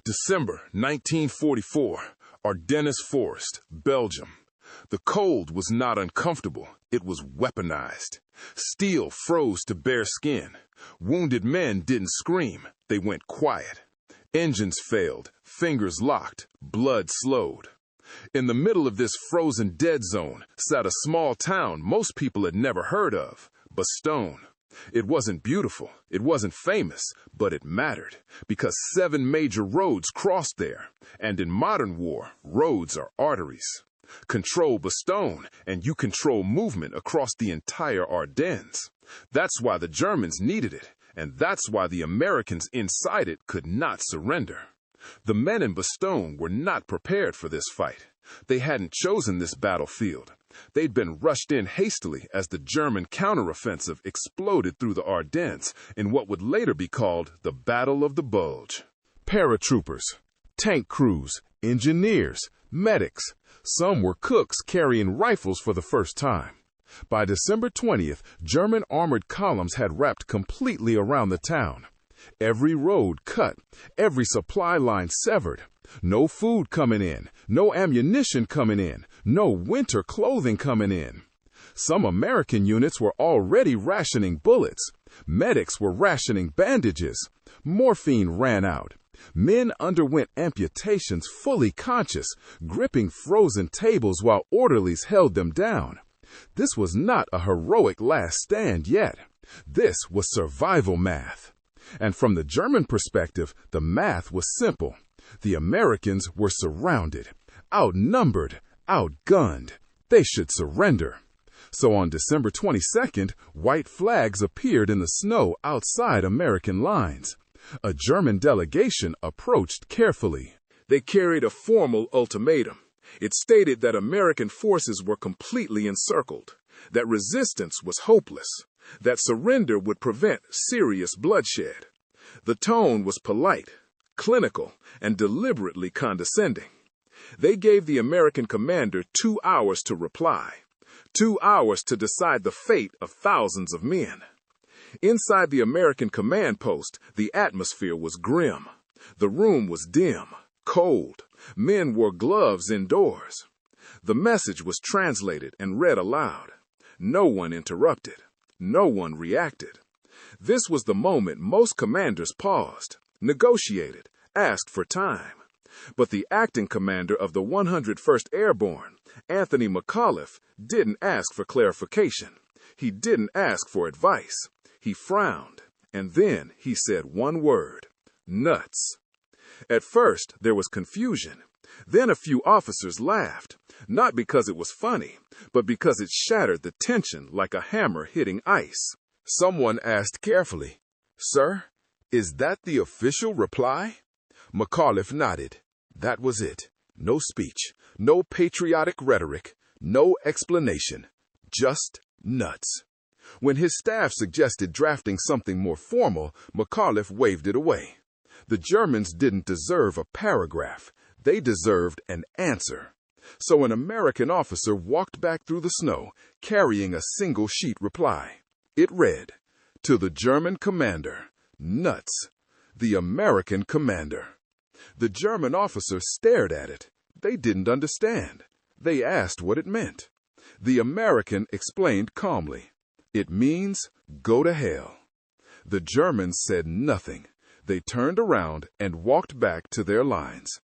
December 1944, Ardennes Forest, Belgium. The cold was not uncomfortable, it was weaponized. Steel froze to bare skin. Wounded men didn't scream, they went quiet. Engines failed, fingers locked, blood slowed. In the middle of this frozen dead zone sat a small town most people had never heard of, Bastogne. It wasn't beautiful, it wasn't famous, but it mattered, because 7 major roads crossed there, and in modern war, roads are arteries. Control Bastogne, and you control movement across the entire Ardennes. That's why the Germans needed it, and that's why the Americans inside it could not surrender. The men in Bastogne were not prepared for this fight. They hadn't chosen this battlefield. They'd been rushed in hastily as the German counteroffensive exploded through the Ardennes in what would later be called the Battle of the Bulge. Paratroopers, tank crews, engineers, medics. Some were cooks carrying rifles for the first time. By December 20th, German armored columns had wrapped completely around the town. Every road cut, every supply line severed. No food coming in, no ammunition coming in, no winter clothing coming in. Some American units were already rationing bullets. Medics were rationing bandages. Morphine ran out. Men underwent amputations fully conscious, gripping frozen tables while orderlies held them down. This was not a heroic last stand yet. This was survival math. And from the German perspective, the math was simple. The Americans were surrounded, outnumbered, outgunned. They should surrender. So on December 22nd, white flags appeared in the snow outside American lines. A German delegation approached carefully. They carried a formal ultimatum. It stated that American forces were completely encircled, that resistance was hopeless, that surrender would prevent serious bloodshed. The tone was polite, clinical, and deliberately condescending. They gave the American commander 2 hours to reply, 2 hours to decide the fate of thousands of men. Inside the American command post, the atmosphere was grim. The room was dim, cold. Men wore gloves indoors. The message was translated and read aloud. No one interrupted. No one reacted. This was the moment most commanders paused, negotiated, asked for time. But the acting commander of the 101st Airborne, Anthony McAuliffe, didn't ask for clarification. He didn't ask for advice. He frowned, and then he said one word: nuts. At first, there was confusion. Then a few officers laughed, not because it was funny, but because it shattered the tension like a hammer hitting ice. Someone asked carefully, "Sir, is that the official reply?" McAuliffe nodded. That was it. No speech, no patriotic rhetoric, no explanation, just nuts. When his staff suggested drafting something more formal, McAuliffe waved it away. The Germans didn't deserve a paragraph. They deserved an answer. So an American officer walked back through the snow, carrying a single sheet reply. It read, "To the German commander, nuts. The American commander." The German officer stared at it. They didn't understand. They asked what it meant. The American explained calmly, "It means go to hell." The Germans said nothing. They turned around and walked back to their lines.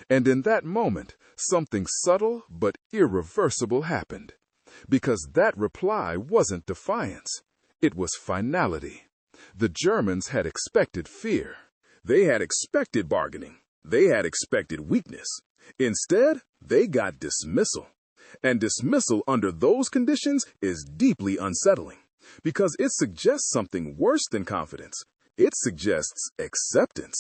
And in that moment, something subtle but irreversible happened. Because that reply wasn't defiance. It was finality. The Germans had expected fear. They had expected bargaining. They had expected weakness. Instead, they got dismissal. And dismissal under those conditions is deeply unsettling, because it suggests something worse than confidence. It suggests acceptance.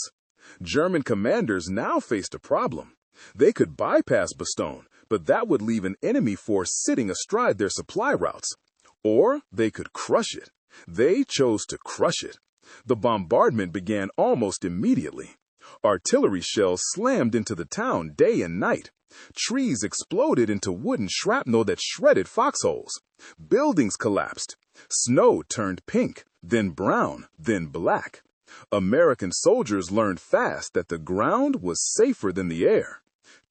German commanders now faced a problem. They could bypass Bastogne, but that would leave an enemy force sitting astride their supply routes. Or they could crush it. They chose to crush it. The bombardment began almost immediately. Artillery shells slammed into the town day and night. Trees exploded into wooden shrapnel that shredded foxholes. Buildings collapsed. Snow turned pink, then brown, then black. American soldiers learned fast that the ground was safer than the air.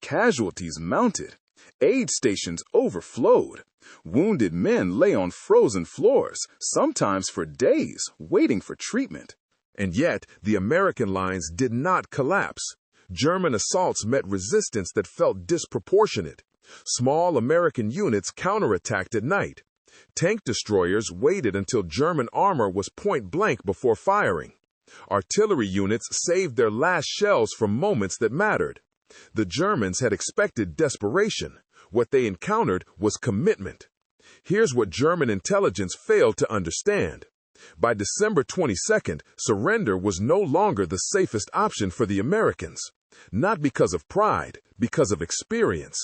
Casualties mounted. Aid stations overflowed. Wounded men lay on frozen floors, sometimes for days, waiting for treatment. And yet, the American lines did not collapse. German assaults met resistance that felt disproportionate. Small American units counterattacked at night. Tank destroyers waited until German armor was point-blank before firing. Artillery units saved their last shells for moments that mattered. The Germans had expected desperation. What they encountered was commitment. Here's what German intelligence failed to understand. By December 22nd, surrender was no longer the safest option for the Americans. Not because of pride, because of experience.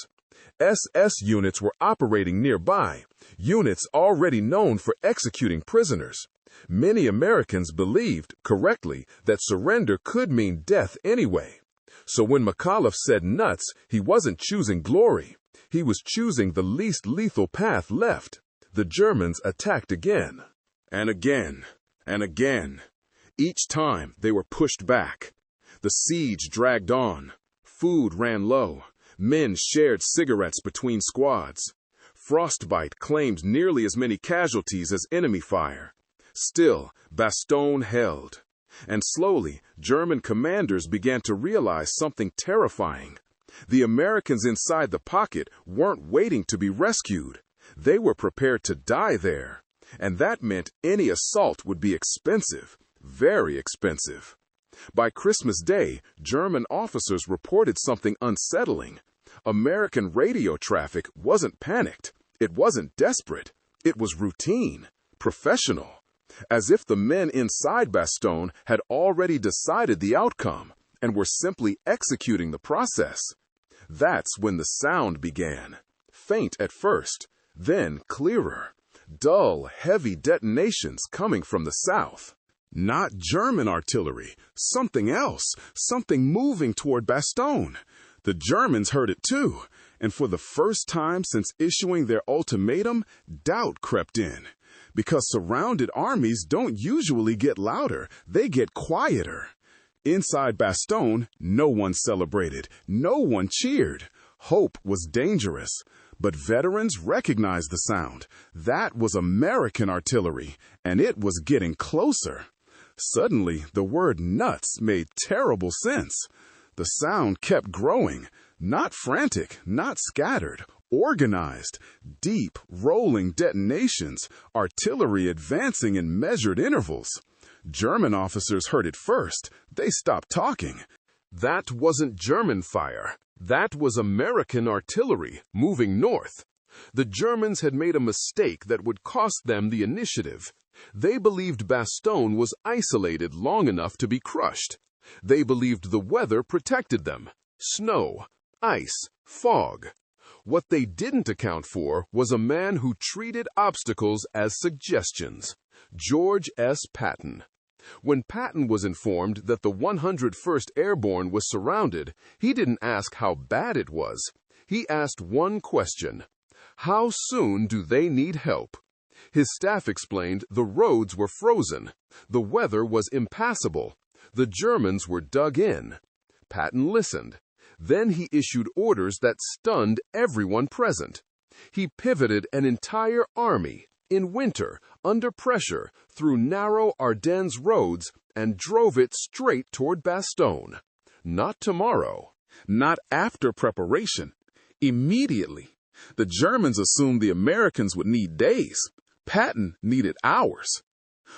SS units were operating nearby, units already known for executing prisoners. Many Americans believed, correctly, that surrender could mean death anyway. So when McAuliffe said nuts, he wasn't choosing glory. He was choosing the least lethal path left. The Germans attacked again. And again, and again. Each time they were pushed back. The siege dragged on. Food ran low. Men shared cigarettes between squads. Frostbite claimed nearly as many casualties as enemy fire. Still, Bastogne held. And slowly, German commanders began to realize something terrifying. The Americans inside the pocket weren't waiting to be rescued. They were prepared to die there. And that meant any assault would be expensive, very expensive. By Christmas Day, German officers reported something unsettling. American radio traffic wasn't panicked. It wasn't desperate. It was routine, professional. As if the men inside Bastogne had already decided the outcome and were simply executing the process. That's when the sound began. Faint at first, then clearer. Dull, heavy detonations coming from the south. Not German artillery, something else, something moving toward Bastogne. The Germans heard it too, and for the first time since issuing their ultimatum, doubt crept in. Because surrounded armies don't usually get louder, they get quieter. Inside Bastogne, no one celebrated, no one cheered. Hope was dangerous. But veterans recognized the sound. That was American artillery, and it was getting closer. Suddenly, the word nuts made terrible sense. The sound kept growing, not frantic, not scattered, organized, deep, rolling detonations, artillery advancing in measured intervals. German officers heard it first. They stopped talking. That wasn't German fire. That was American artillery moving north. The Germans had made a mistake that would cost them the initiative. They believed Bastogne was isolated long enough to be crushed. They believed the weather protected them. Snow, ice, fog. What they didn't account for was a man who treated obstacles as suggestions. George S. Patton. When Patton was informed that the 101st Airborne was surrounded, he didn't ask how bad it was. He asked one question: how soon do they need help? His staff explained the roads were frozen. The weather was impassable. The Germans were dug in. Patton listened. Then he issued orders that stunned everyone present. He pivoted an entire army, in winter, under pressure, through narrow Ardennes roads and drove it straight toward Bastogne. Not tomorrow. Not after preparation. Immediately. The Germans assumed the Americans would need days. Patton needed hours.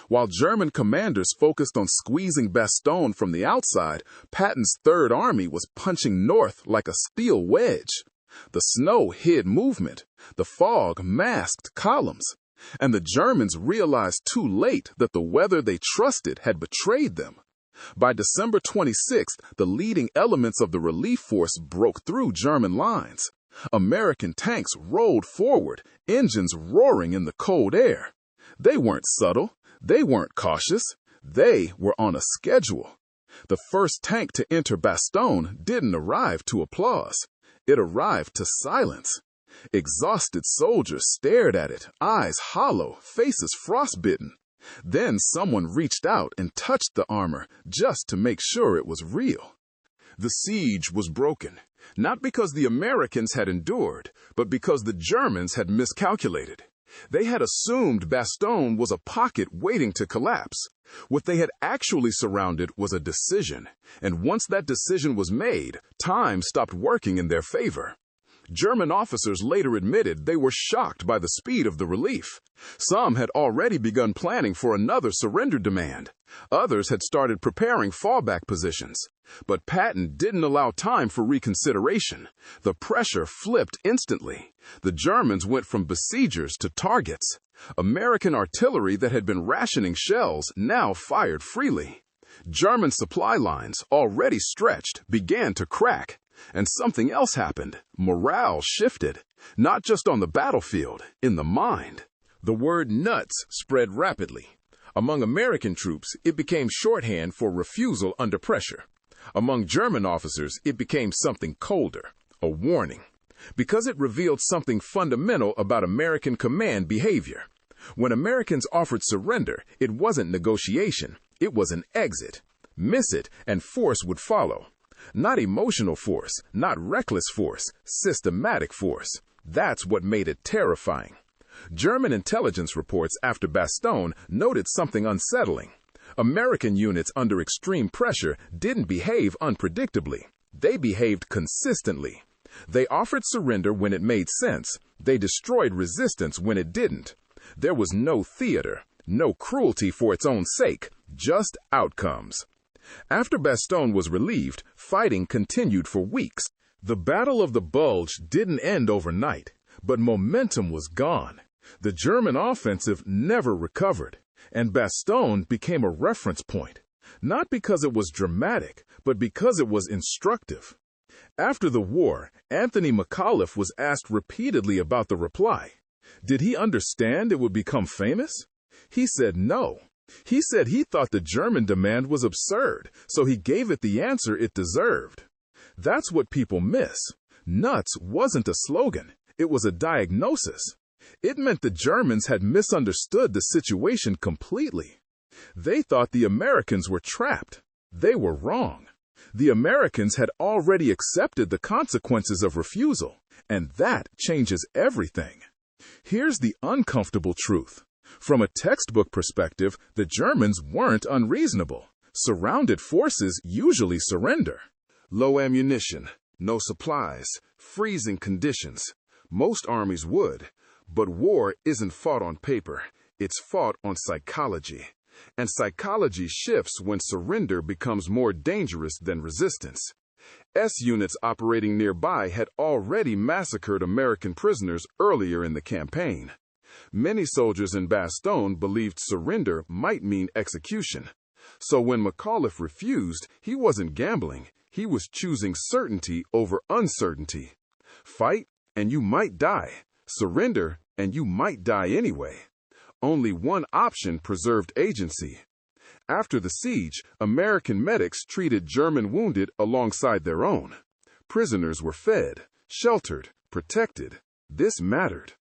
While German commanders focused on squeezing Bastogne from the outside, Patton's Third Army was punching north like a steel wedge. The snow hid movement. The fog masked columns. And the Germans realized too late that the weather they trusted had betrayed them. By December 26th, the leading elements of the relief force broke through German lines. American tanks rolled forward, engines roaring in the cold air. They weren't subtle. They weren't cautious. They were on a schedule. The first tank to enter Bastogne didn't arrive to applause. It arrived to silence. Exhausted soldiers stared at it, eyes hollow, faces frostbitten. Then someone reached out and touched the armor just to make sure it was real. The siege was broken, not because the Americans had endured, but because the Germans had miscalculated. They had assumed Bastogne was a pocket waiting to collapse. What they had actually surrounded was a decision, and once that decision was made, time stopped working in their favor. German officers later admitted they were shocked by the speed of the relief. Some had already begun planning for another surrender demand. Others had started preparing fallback positions. But Patton didn't allow time for reconsideration. The pressure flipped instantly. The Germans went from besiegers to targets. American artillery that had been rationing shells now fired freely. German supply lines, already stretched, began to crack. And something else happened. Morale shifted, not just on the battlefield, in the mind. The word nuts spread rapidly. Among American troops, it became shorthand for refusal under pressure. Among German officers, it became something colder, a warning, because it revealed something fundamental about American command behavior. When Americans offered surrender, it wasn't negotiation, it was an exit. Miss it, and force would follow. Not emotional force, not reckless force, systematic force. That's what made it terrifying. German intelligence reports after Bastogne noted something unsettling. American units under extreme pressure didn't behave unpredictably. They behaved consistently. They offered surrender when it made sense. They destroyed resistance when it didn't. There was no theater, no cruelty for its own sake, just outcomes. After Bastogne was relieved, fighting continued for weeks. The Battle of the Bulge didn't end overnight, but momentum was gone. The German offensive never recovered, and Bastogne became a reference point, not because it was dramatic, but because it was instructive. After the war, Anthony McAuliffe was asked repeatedly about the reply. Did he understand it would become famous? He said no. He said he thought the German demand was absurd, so he gave it the answer it deserved. That's what people miss. Nuts wasn't a slogan. It was a diagnosis. It meant the Germans had misunderstood the situation completely. They thought the Americans were trapped. They were wrong. The Americans had already accepted the consequences of refusal, and that changes everything. Here's the uncomfortable truth. From a textbook perspective, the Germans weren't unreasonable. Surrounded forces usually surrender. Low ammunition, no supplies, freezing conditions. Most armies would. But war isn't fought on paper. It's fought on psychology. And psychology shifts when surrender becomes more dangerous than resistance. S units operating nearby had already massacred American prisoners earlier in the campaign. Many soldiers in Bastogne believed surrender might mean execution. So when McAuliffe refused, he wasn't gambling. He was choosing certainty over uncertainty. Fight, and you might die. Surrender, and you might die anyway. Only one option preserved agency. After the siege, American medics treated German wounded alongside their own. Prisoners were fed, sheltered, protected. This mattered,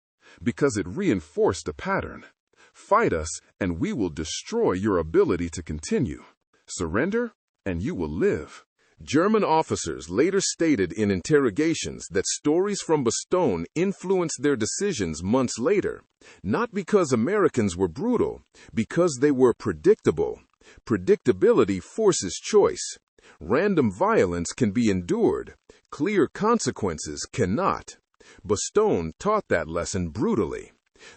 because it reinforced a pattern. Fight us, and we will destroy your ability to continue. Surrender, and you will live. German officers later stated in interrogations that stories from Bastogne influenced their decisions months later, not because Americans were brutal, because they were predictable. Predictability forces choice. Random violence can be endured. Clear consequences cannot. Bastogne taught that lesson brutally.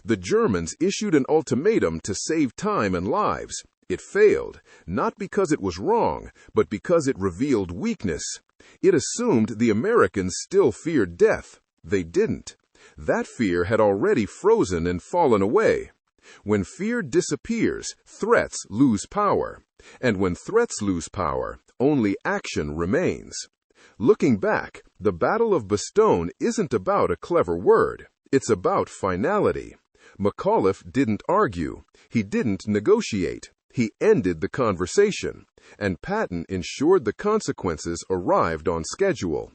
The Germans issued an ultimatum to save time and lives. It failed, not because it was wrong, but because it revealed weakness. It assumed the Americans still feared death. They didn't. That fear had already frozen and fallen away. When fear disappears, threats lose power. And when threats lose power, only action remains. Looking back, the Battle of Bastogne isn't about a clever word. It's about finality. McAuliffe didn't argue. He didn't negotiate. He ended the conversation, and Patton ensured the consequences arrived on schedule.